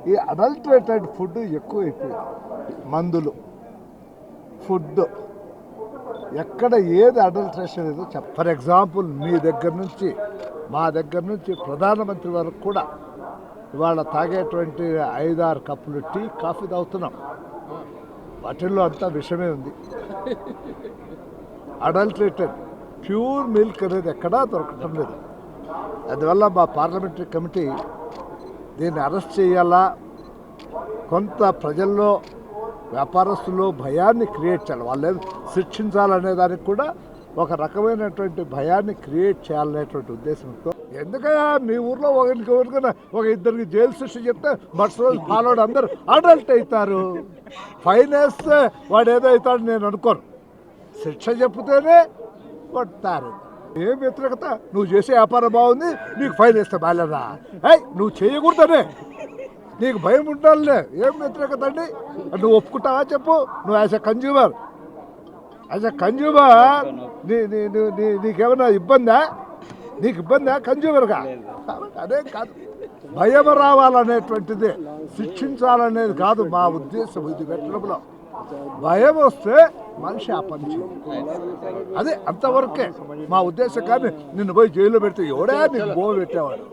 ఈ adulterated food ఎక్కువైపోయింది. మందులు, ఫుడ్, ఎక్కడ ఏది అడల్ట్రేషన్ ఏదో ఫర్ ఎగ్జాంపుల్ మీ దగ్గర నుంచి మా దగ్గర నుంచి ప్రధానమంత్రి వరకు కూడా ఇవాళ తాగేటువంటి 5-6 కప్పులు టీ, కాఫీ తాగుతున్నాం. వాటిల్లో అంతా విషమే ఉంది. అడల్ట్రేటెడ్ ప్యూర్ మిల్క్ అనేది ఎక్కడా దొరకటం లేదు. అందువల్ల మా పార్లమెంటరీ కమిటీ దీన్ని అరెస్ట్ చేయాలా, కొంత ప్రజల్లో వ్యాపారస్తుల్లో భయాన్ని క్రియేట్ చేయాలి, వాళ్ళే శిక్షించాలనే దానికి కూడా ఒక రకమైనటువంటి భయాన్ని క్రియేట్ చేయాలనేటువంటి ఉద్దేశంతో. ఎందుకయ్యా మీ ఊర్లో ఒకరికైనా ఒక ఇద్దరికి జైలు శిక్ష చెప్తే మరుసటి రోజు ఫాలోడ్ అందరూ అడల్ట్ అవుతారు. ఫైన్ వేస్తే వాడు ఏదో అవుతాడు నేను అనుకోను. శిక్ష చెప్తేనే కొడతారు. ఏం వ్యతిరేకత? నువ్వు చేసే వ్యాపారం బాగుంది, నీకు ఫైన్ వేస్తే బాగాలేదా? నువ్వు చేయకూడదనే నీకు భయం ఉండాలే. ఏం వ్యతిరేకత అండి? నువ్వు ఒప్పుకుంటావా చెప్పు? నువ్వు యాజ్ ఎ కన్జ్యూమర్ నీకేమైనా ఇబ్బందా? నీకు ఇబ్బందా కన్జ్యూమర్గా? అదే కాదు, భయం రావాలనేటువంటిది, శిక్షించాలనేది కాదు మా ఉద్దేశం. ఇది పెట్టడంలో భయం వస్తే మనిషి ఆ పని అదే అంతవరకే మా ఉద్దేశం. కానీ నిన్ను పోయి జైల్లో పెడితే ఎవడా నీకు బోవ పెట్టేవాడు?